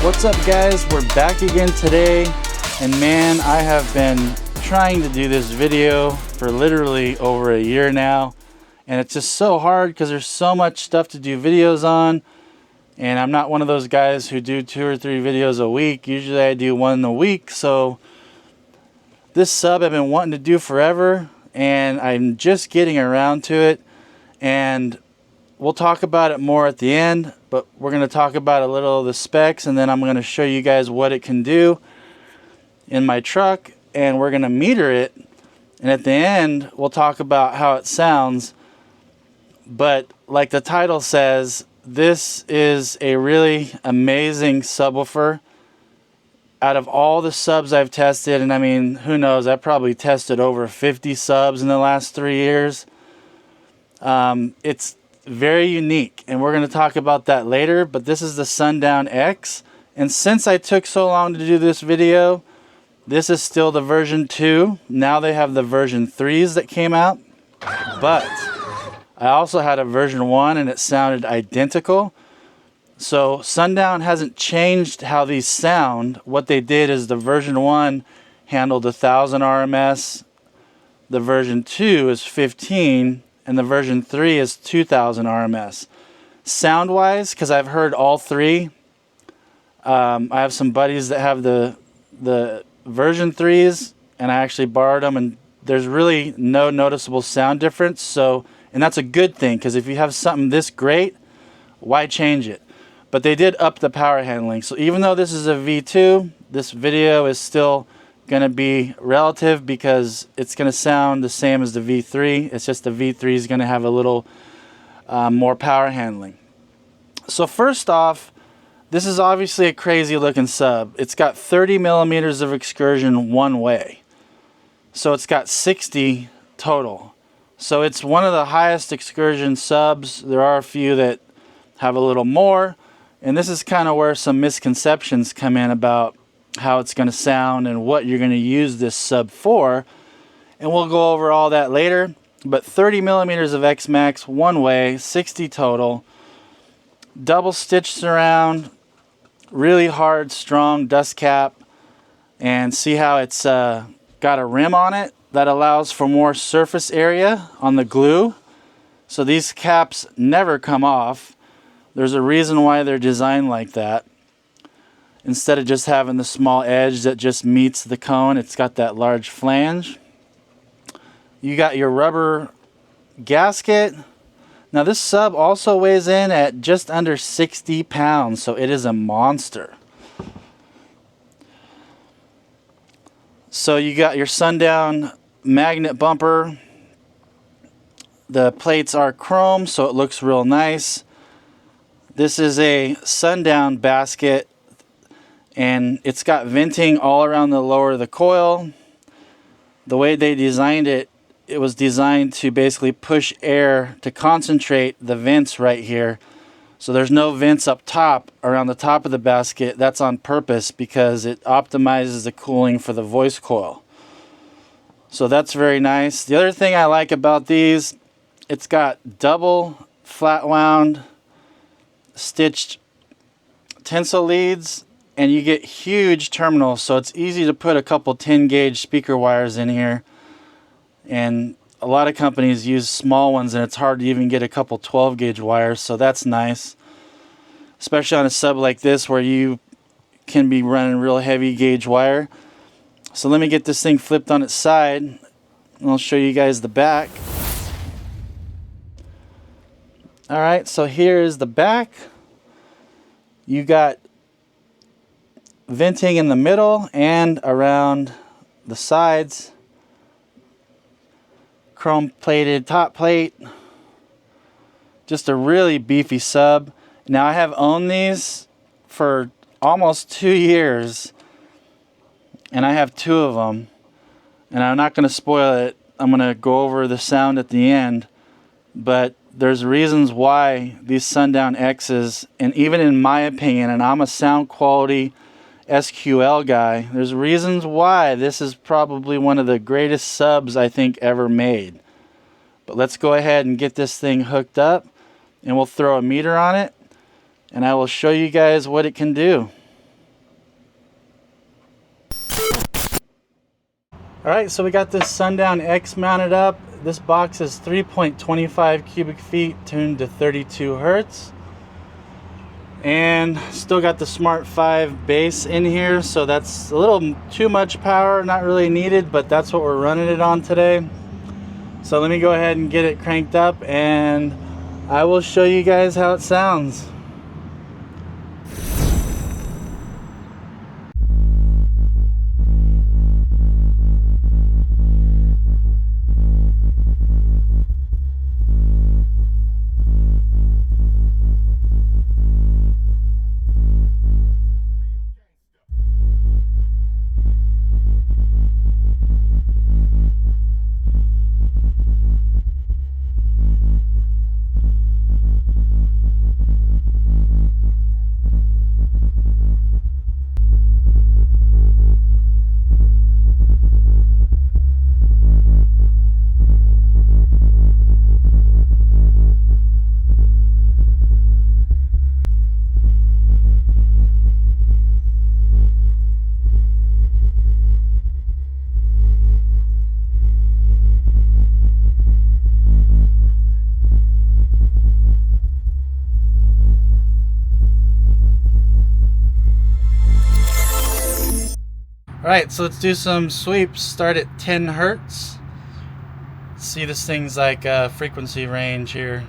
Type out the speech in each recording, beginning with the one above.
What's up, guys? We're back again today, and man, I have been trying to do this video for literally over a year now, and it's just so hard because there's so much stuff to do videos on, and I'm not one of those guys who do 2 or 3 videos a week. Usually I do 1 a week. So this sub I've been wanting to do forever, and I'm just getting around to it, and we'll talk about it more at the end, but we're going to talk about a little of the specs, and then I'm going to show you guys what it can do in my truck, and we're going to meter it, and at the end we'll talk about how it sounds. But like the title says, this is a really amazing subwoofer. Out of all the subs I've tested, and I mean, who knows, I've probably tested over 50 subs in the last 3 years. It's very unique, and we're going to talk about that later, but this is the Sundown X, and since I took so long to do this video, this is still the version 2. Now they have the version 3s that came out, but I also had a version 1 and it sounded identical. So Sundown hasn't changed how these sound. What they did is the version 1 handled 1000 RMS, the version 2 is 15, and the version 3 is 2000 RMS. Sound wise, because I've heard all 3, I have some buddies that have the version 3s, and I actually borrowed them, and there's really no noticeable sound difference. So, and that's a good thing, because if you have something this great, why change it? But they did up the power handling. So even though this is a V2, this video is still going to be relative because it's going to sound the same as the V3. It's just the V3 is going to have a little more power handling. So first off, this is obviously a crazy looking sub. It's got 30 millimeters of excursion one way. So it's got 60 total. So it's one of the highest excursion subs. There are a few that have a little more, and this is kind of where some misconceptions come in about how it's going to sound and what you're going to use this sub for, and we'll go over all that later. But 30 millimeters of X Max one way, 60 total, double stitched surround, really hard, strong dust cap, and see how it's got a rim on it that allows for more surface area on the glue. So these caps never come off. There's a reason why they're designed like that. Instead of just having the small edge that just meets the cone, it's got that large flange. You got your rubber gasket. Now this sub also weighs in at just under 60 pounds, so it is a monster. So you got your Sundown magnet bumper. The plates are chrome, so it looks real nice. This is a Sundown basket, and it's got venting all around the lower of the coil. The way they designed it, it was designed to basically push air to concentrate the vents right here. So there's no vents up top around the top of the basket. That's on purpose because it optimizes the cooling for the voice coil. So that's very nice. The other thing I like about these, it's got double flat wound stitched tinsel leads, and you get huge terminals, so it's easy to put a couple 10 gauge speaker wires in here, and a lot of companies use small ones and it's hard to even get a couple 12 gauge wires, so that's nice, especially on a sub like this where you can be running real heavy gauge wire. So let me get this thing flipped on its side and I'll show you guys the back. Alright, so here is the back. You got venting in the middle and around the sides. Chrome plated top plate. Just a really beefy sub. Now I have owned these for almost 2 years, and I have 2 of them, and I'm not going to spoil it. I'm going to go over the sound at the end, but there's reasons why these Sundown X's, and even in my opinion, and I'm a sound quality SQL guy, there's reasons why this is probably one of the greatest subs I think ever made. But let's go ahead and get this thing hooked up, and we'll throw a meter on it, and I will show you guys what it can do. All right, so we got this Sundown X mounted up. This box is 3.25 cubic feet tuned to 32 hertz. And still got the Smart 5 base in here, so that's a little too much power, not really needed, but that's what we're running it on today. So let me go ahead and get it cranked up and I will show you guys how it sounds. Alright, so let's do some sweeps. Start at 10 hertz. See, this thing's like frequency range here.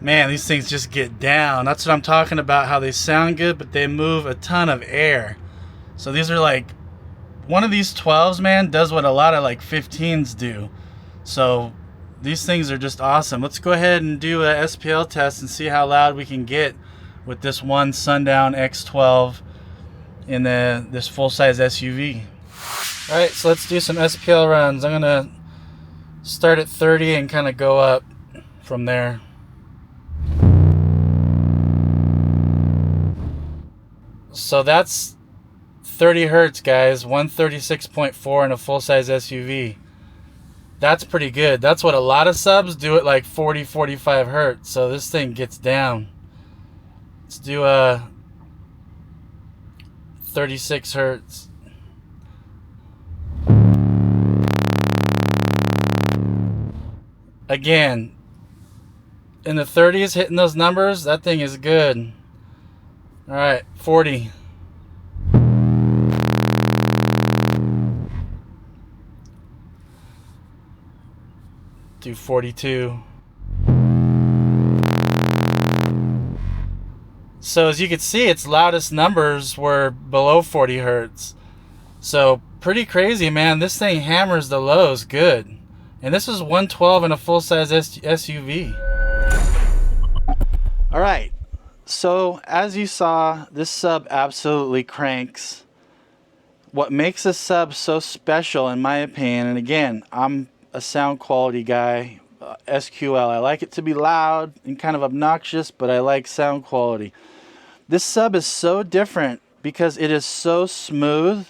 Man, these things just get down. That's what I'm talking about, how they sound good, but they move a ton of air. So these are like, one of these 12s, man, does what a lot of like 15s do. So these things are just awesome. Let's go ahead and do a SPL test and see how loud we can get with this one Sundown X12 in this full-size SUV. All right, so let's do some SPL runs. I'm gonna start at 30 and kind of go up from there. So that's 30 hertz, guys. 136.4 in a full-size SUV. That's pretty good. That's what a lot of subs do at like 40, 45 hertz. So this thing gets down. Let's do a 36 hertz. Again, in the 30s, hitting those numbers, that thing is good. All right, 40. Do 42. So as you can see, its loudest numbers were below 40 hertz. So pretty crazy, man. This thing hammers the lows good. And this is 112 in a full-size SUV. All right. So as you saw, this sub absolutely cranks. What makes this sub so special, in my opinion, and again, I'm a sound quality guy, SQL. I like it to be loud and kind of obnoxious, but I like sound quality. This sub is so different because it is so smooth.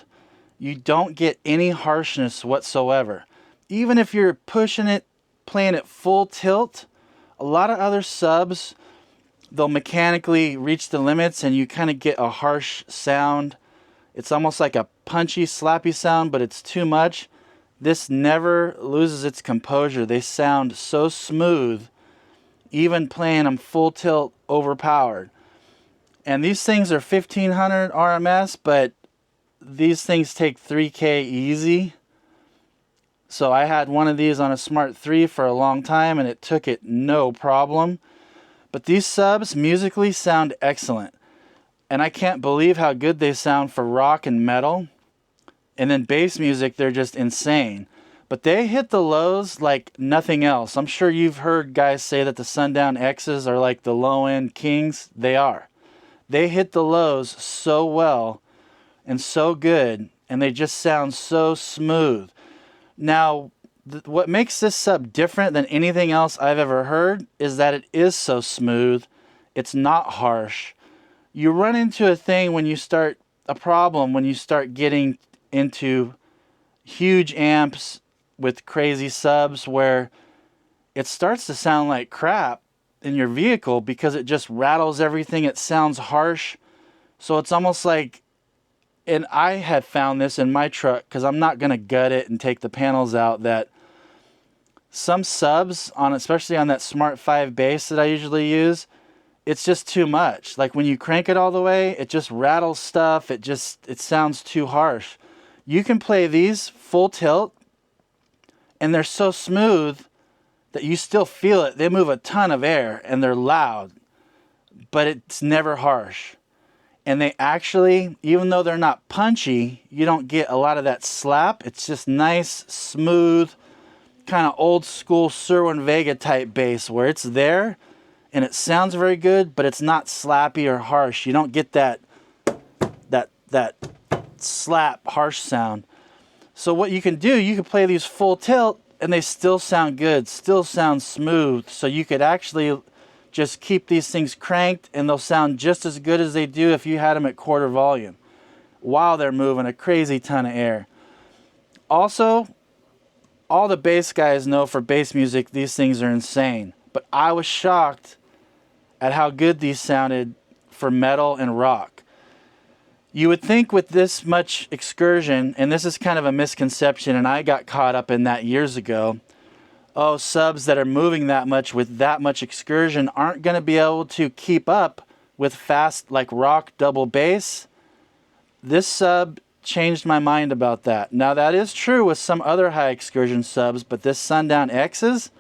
You don't get any harshness whatsoever. Even if you're pushing it, playing it full tilt, a lot of other subs, they'll mechanically reach the limits and you kind of get a harsh sound. It's almost like a punchy, slappy sound, but it's too much. This never loses its composure. They sound so smooth, even playing them full tilt, overpowered. And these things are 1500 RMS, but these things take 3K easy. So I had one of these on a Smart 3 for a long time, and it took it no problem. But these subs musically sound excellent. And I can't believe how good they sound for rock and metal. And then bass music, they're just insane. But they hit the lows like nothing else. I'm sure you've heard guys say that the Sundown X's are like the low-end kings. They are. They hit the lows so well and so good, and they just sound so smooth. Now, what makes this sub different than anything else I've ever heard is that it is so smooth. It's not harsh. You run into a problem when you start getting into huge amps with crazy subs where it starts to sound like crap in your vehicle because it just rattles everything. It sounds harsh. So it's almost like, and I have found this in my truck because I'm not going to gut it and take the panels out, that some subs, especially on that Smart 5 bass that I usually use, it's just too much. Like when you crank it all the way, it just rattles stuff. It sounds too harsh. You can play these full tilt and they're so smooth that you still feel it. They move a ton of air and they're loud, but it's never harsh. And they actually, even though they're not punchy, you don't get a lot of that slap. It's just nice, smooth, kind of old school Serwin Vega type bass where it's there and it sounds very good, but it's not slappy or harsh. You don't get that slap harsh sound. So what you can do, you can play these full tilt and they still sound good, still sound smooth. So you could actually just keep these things cranked and they'll sound just as good as they do if you had them at quarter volume while they're moving a crazy ton of air. Also, all the bass guys know for bass music, these things are insane. But I was shocked at how good these sounded for metal and rock. You would think with this much excursion, and this is kind of a misconception, and I got caught up in that years ago, oh, subs that are moving that much with that much excursion aren't going to be able to keep up with fast, like rock double bass. This sub changed my mind about that. Now, that is true with some other high excursion subs, but this Sundown X's,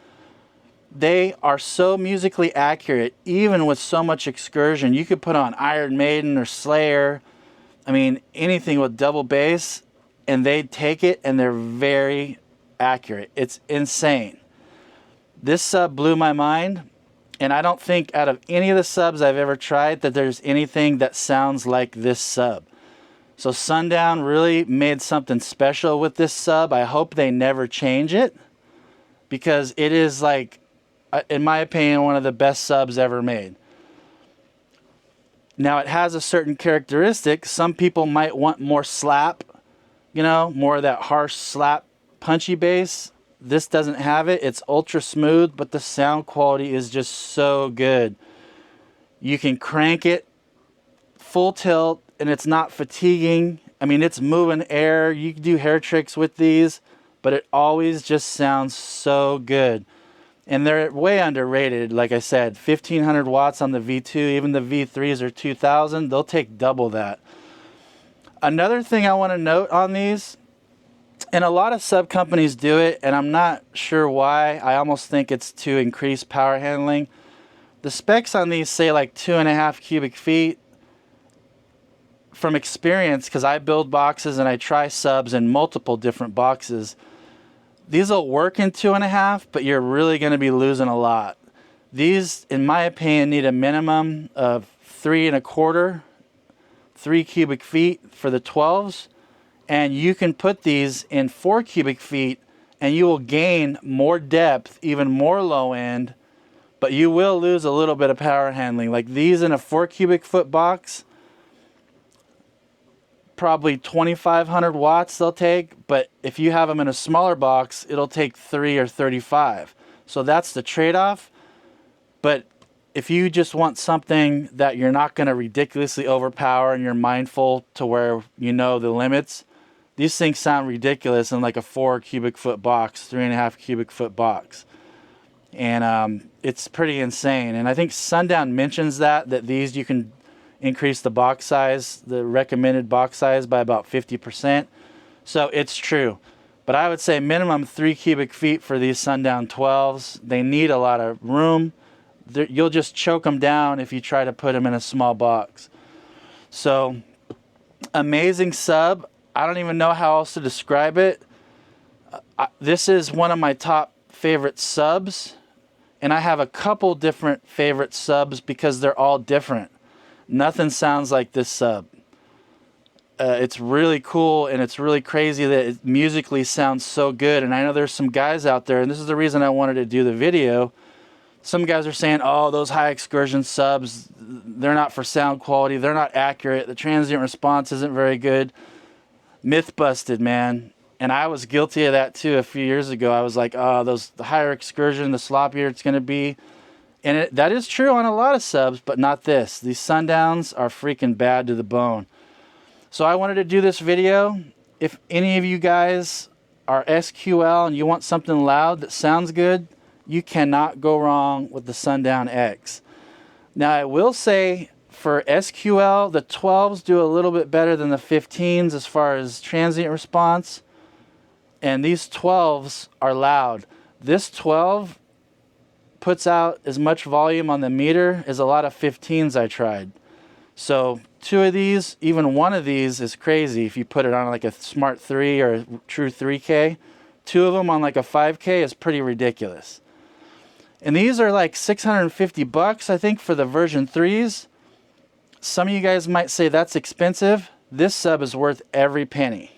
they are so musically accurate, even with so much excursion. You could put on Iron Maiden or Slayer, I mean, anything with double bass, and they take it, and they're very accurate. It's insane. This sub blew my mind, and I don't think out of any of the subs I've ever tried that there's anything that sounds like this sub. So Sundown really made something special with this sub. I hope they never change it, because it is, like, in my opinion, one of the best subs ever made. Now, it has a certain characteristic. Some people might want more slap, more of that harsh slap, punchy bass. This doesn't have it. It's ultra smooth, but the sound quality is just so good. You can crank it full tilt, and it's not fatiguing. I mean, it's moving air. You can do hair tricks with these, but it always just sounds so good. And they're way underrated. Like I said, 1500 watts on the V2. Even the V3s are 2000. They'll take double that. Another thing I want to note on these, and a lot of sub companies do it, and I'm not sure why. I almost think it's to increase power handling. The specs on these say like 2.5 cubic feet. From experience, because I build boxes and I try subs in multiple different boxes, these will work in 2.5, but you're really going to be losing a lot. These, in my opinion, need a minimum of 3.25, 3 cubic feet for the 12s. And you can put these in 4 cubic feet and you will gain more depth, even more low end, but you will lose a little bit of power handling. Like these in a 4 cubic foot box, probably 2,500 watts they'll take, but if you have them in a smaller box, it'll take 3 or 35. So that's the trade-off. But if you just want something that you're not going to ridiculously overpower and you're mindful to where you know the limits, these things sound ridiculous in like a 4 cubic foot box, 3.5 cubic foot box. And it's pretty insane. And I think Sundown mentions that these you can increase the box size, the recommended box size, by about 50%. So it's true. But I would say minimum 3 cubic feet for these Sundown 12s. They need a lot of room. You'll just choke them down if you try to put them in a small box. So amazing sub. I don't even know how else to describe it. This is one of my top favorite subs. And I have a couple different favorite subs because they're all different. Nothing sounds like this sub. It's really cool and it's really crazy that it musically sounds so good. And I know there's some guys out there, and this is the reason I wanted to do the video. Some guys are saying, oh, those high excursion subs, they're not for sound quality. They're not accurate. The transient response isn't very good. Myth busted, man. And I was guilty of that too a few years ago. I was like, oh, the higher excursion, the sloppier it's going to be. And that is true on a lot of subs, but not this. These Sundowns are freaking bad to the bone. So I wanted to do this video. If any of you guys are SQL and you want something loud that sounds good, you cannot go wrong with the Sundown X. Now I will say for SQL, the 12s do a little bit better than the 15s as far as transient response. And these 12s are loud. This 12 puts out as much volume on the meter as a lot of 15s I tried. So 2 of these, even 1 of these is crazy if you put it on like a Smart 3 or a true 3K. 2 of them on like a 5K is pretty ridiculous. And these are like 650 bucks, I think, for the version 3s. Some of you guys might say that's expensive. This sub is worth every penny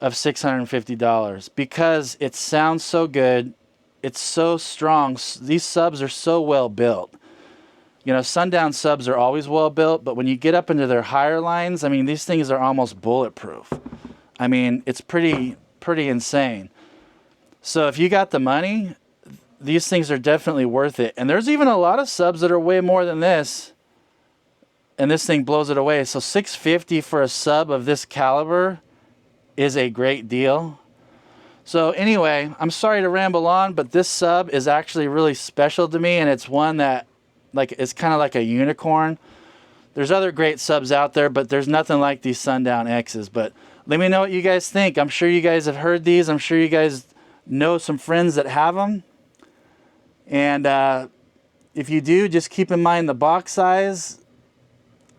of $650 because it sounds so good. It's so strong. These subs are so well built. You know, Sundown subs are always well built, but when you get up into their higher lines, I mean, these things are almost bulletproof. I mean, it's pretty insane. So if you got the money, these things are definitely worth it. And there's even a lot of subs that are way more than this, and this thing blows it away. So $650 for a sub of this caliber is a great deal. So anyway, I'm sorry to ramble on, but this sub is actually really special to me, and it's one that it's kind of like a unicorn. There's other great subs out there, but there's nothing like these Sundown X's. But let me know what you guys think. I'm sure you guys have heard these. I'm sure you guys know some friends that have them. And if you do, just keep in mind the box size.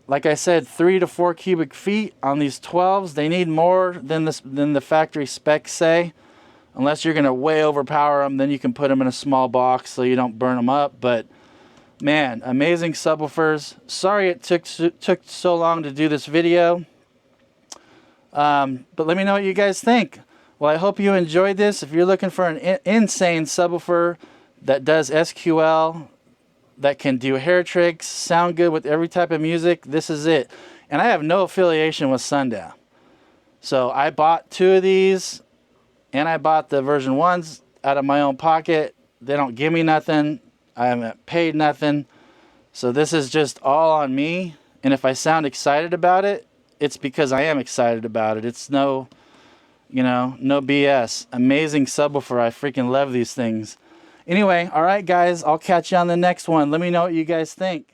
Like I said, 3 to 4 cubic feet on these 12s. They need more than the factory specs say. Unless you're going to way overpower them, then you can put them in a small box so you don't burn them up. But man, amazing subwoofers. Sorry it took so long to do this video. But let me know what you guys think. Well, I hope you enjoyed this. If you're looking for an insane subwoofer that does SQL, that can do hair tricks, sound good with every type of music, this is it. And I have no affiliation with Sundown. So I bought 2 of these, and I bought the version 1s out of my own pocket. They don't give me nothing. I haven't paid nothing. So this is just all on me. And if I sound excited about it, it's because I am excited about it. It's no BS. Amazing subwoofer. I freaking love these things. Anyway, all right, guys, I'll catch you on the next one. Let me know what you guys think.